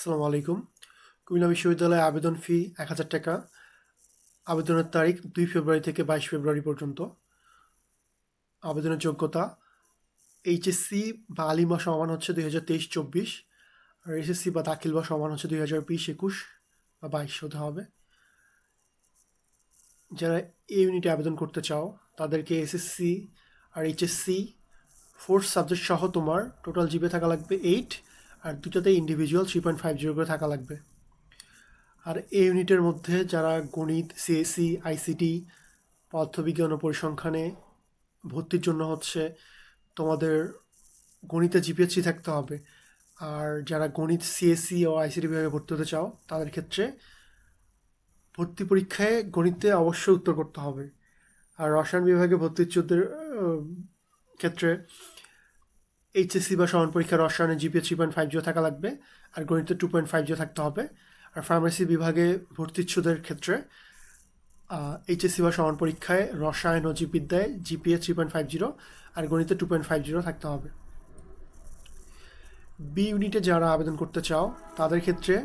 আসসালামু আলাইকুম। কুমিল্লা বিশ্ববিদ্যালয়ে আবেদন ফি ১,০০০ টাকা। আবেদনের তারিখ ২ ফেব্রুয়ারি থেকে ২২ ফেব্রুয়ারি পর্যন্ত। আবেদনের যোগ্যতা এইচএসসি বা আলিমা সমান হচ্ছে ২০২৩-২৪, আর এসএসসি বা দাখিল বা সমান হচ্ছে ২০২০-২১ বা ২২ হতে হবে। যারা এই ইউনিটে আবেদন করতে চাও তাদেরকে এসএসসি আর এইচএসসি ফোর্থ সাবজেক্ট সহ তোমার টোটাল জিপে থাকা লাগবে 8, আর দুটাতে ইন্ডিভিজুয়াল 3.50 করে থাকা লাগবে। আর এই ইউনিটের মধ্যে যারা গণিত, সিএসসি, আইসিটি, পদার্থবিজ্ঞান ও পরিসংখ্যানে ভর্তির জন্য হচ্ছে তোমাদের গণিতে জিপিএ 3 থাকতে হবে। আর যারা গণিত, সিএসসি ও আইসিটি বিভাগে ভর্তি হতে চাও তাদের ক্ষেত্রে ভর্তি পরীক্ষায় গণিতে অবশ্যই উত্তর করতে হবে। আর রসায়ন বিভাগে ভর্তি ইচ্ছুকদের ক্ষেত্রে এইচএসসি বা সমান পরীক্ষার রসায়নের জিপিএ 3.50 থাকা লাগবে, আর গণিতে 2.50 থাকতে হবে। আর ফার্মেসি বিভাগে ভর্তি ইচ্ছুকদের ক্ষেত্রে এইচএসসি বা সমান পরীক্ষায় রসায়ন ও জীববিদ্যায় জিপিএ 3.50 আর গণিতে 2.50 থাকতে হবে। বি ইউনিটে যারা আবেদন করতে চাও তাদের ক্ষেত্রে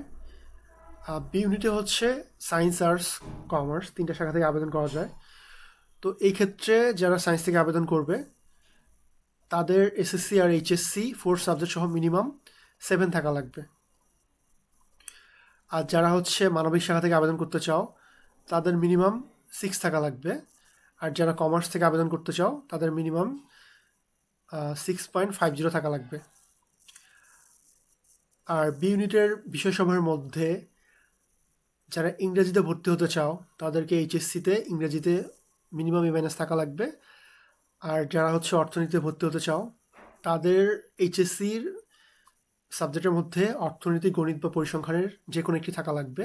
বি ইউনিটে হচ্ছে সায়েন্স, আর্টস, কমার্স 3টা শাখা থেকে আবেদন করা যায়। তো এই ক্ষেত্রে যারা সায়েন্স থেকে আবেদন করবে তাদের এসএসসি আর এইচএসসি ফোর্থ সাবজেক্ট সহ মিনিমাম 7 থাকা লাগবে। আর যারা হচ্ছে মানবিক শাখা থেকে আবেদন করতে চাও তাদের মিনিমাম 6 থাকা লাগবে। আর যারা কমার্স থেকে আবেদন করতে চাও তাদের মিনিমাম 6.50 থাকা লাগবে। আর বি ইউনিটের বিষয়সমূহের মধ্যে যারা ইংরেজিতে ভর্তি হতে চাও তাদেরকে এইচএসসিতে ইংরেজিতে মিনিমাম এ- থাকা লাগবে। আর যারা হচ্ছে অর্থনীতিতে ভর্তি হতে চাও তাদের এইচএসসির সাবজেক্টের মধ্যে অর্থনীতি, গণিত বা পরিসংখ্যানের যে কোনো একটি থাকা লাগবে।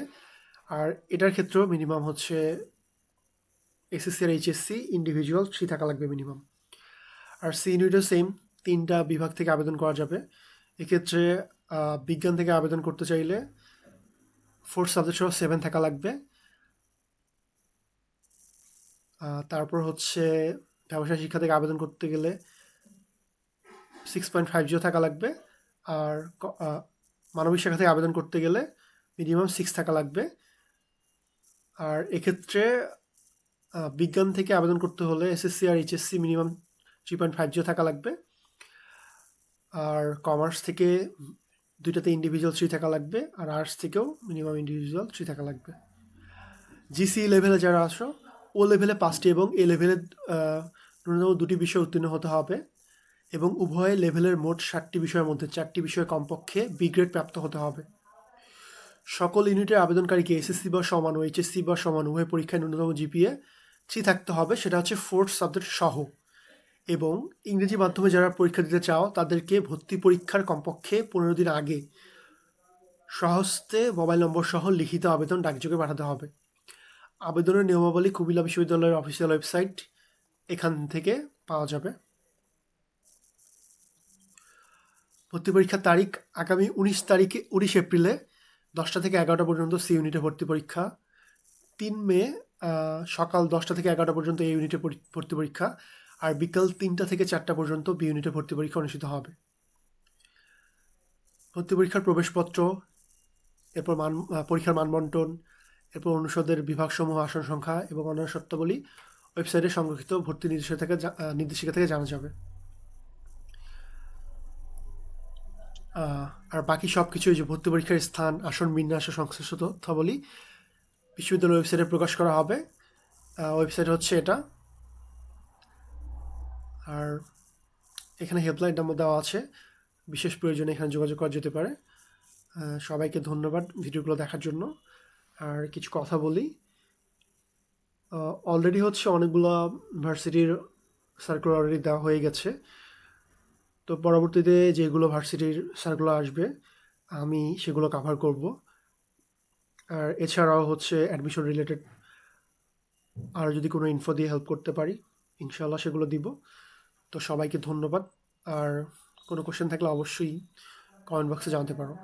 আর এটার ক্ষেত্রেও মিনিমাম হচ্ছে এসএসসি আর এইচএসসি ইন্ডিভিজুয়াল 3 থাকা লাগবে মিনিমাম। আর সি ইউনিটও সেম, 3টা বিভাগ থেকে আবেদন করা যাবে। এক্ষেত্রে বিজ্ঞান থেকে আবেদন করতে চাইলে ফোর্থ সাবজেক্ট সহ 7 থাকা লাগবে। তারপর হচ্ছে ব্যবসায় শিক্ষা থেকে আবেদন করতে গেলে 6.50 থাকা লাগবে। আর মানবিক শাখা থেকে আবেদন করতে গেলে মিনিমাম 6 থাকা লাগবে। আর এক্ষেত্রে বিজ্ঞান থেকে আবেদন করতে হলে এসএসসি আর এইচএসসি মিনিমাম 3.50 থাকা লাগবে। আর কমার্স থেকে দুইটাতে ইন্ডিভিজুয়াল 3 থাকা লাগবে। আর আর্টস থেকেও মিনিমাম ইন্ডিভিজুয়াল 3 থাকা লাগবে। জিসি লেভেলে যারা আসো ও লেভেলে 5টি এবং এ লেভেলে ন্যূনতম 2টি বিষয় উত্তীর্ণ হতে হবে, এবং উভয় লেভেলের মোট 7টি বিষয়ের মধ্যে 4টি বিষয়ে কমপক্ষে বি গ্রেড প্রাপ্ত হতে হবে। সকল ইউনিটের আবেদনকারীকে এসএসসি বা সমান ও এইচএসসি বা সমান উভয় পরীক্ষায় ন্যূনতম জিপিএ 3 থাকতে হবে, সেটা হচ্ছে ফোর্থ সাবজেক্ট সহ। এবং ইংরেজি মাধ্যমে যারা পরীক্ষা দিতে চাও তাদেরকে ভর্তি পরীক্ষার কমপক্ষে 15 দিন আগে স্বহস্তে মোবাইল নম্বর সহ লিখিত আবেদন ডাকযোগে পাঠাতে হবে। আবেদনের নিয়মাবলী কুমিল্লা বিশ্ববিদ্যালয়ের অফিসিয়াল ওয়েবসাইট, এখান থেকে পাওয়া যাবে। ভর্তি পরীক্ষার তারিখ আগামী 19 এপ্রিলে 10টা থেকে 11টা পর্যন্ত সি ইউনিটে ভর্তি পরীক্ষা। 3 মে সকাল 10টা থেকে 11টা পর্যন্ত এই ইউনিটে ভর্তি পরীক্ষা। আর বিকাল 3টা থেকে 4টা পর্যন্ত বি ইউনিটে ভর্তি পরীক্ষা অনুষ্ঠিত হবে। ভর্তি পরীক্ষার প্রবেশপত্র, এরপর পরীক্ষার মানবন্টন, এরপর অনুষদের বিভাগসমূহ, আসন সংখ্যা এবং অন্যান্য শর্তাবলী ওয়েবসাইটে সংরক্ষিত ভর্তি নির্দেশিকা থেকে জানা যাবে। আর বাকি সব কিছু, যে ভর্তি পরীক্ষার স্থান, আসন বিন্যাস ও সংশ্লিষ্ট তথ্যাবলী বিশ্ববিদ্যালয় ওয়েবসাইটে প্রকাশ করা হবে। ওয়েবসাইট হচ্ছে এটা। আর এখানে হেল্পলাইন নাম্বার দেওয়া আছে, বিশেষ প্রয়োজনে এখানে যোগাযোগ করা যেতে পারে। সবাইকে ধন্যবাদ ভিডিওগুলো দেখার জন্য। আর কিছু কথা বলি, অলরেডি হচ্ছে অনেকগুলো ভার্সিটির সার্কুলার অলরেডি দেওয়া হয়ে গেছে। তো পরবর্তীতে যেগুলো ভার্সিটির সার্কুলার আসবে আমি সেগুলো কভার করব। আর এছাড়াও হচ্ছে অ্যাডমিশন রিলেটেড আর যদি কোনো ইনফো দিয়ে হেল্প করতে পারি ইনশাল্লাহ সেগুলো দিব। তো সবাইকে ধন্যবাদ। আর কোনো কোশ্চেন থাকলে অবশ্যই কমেন্ট বক্সে জানাতে পারো।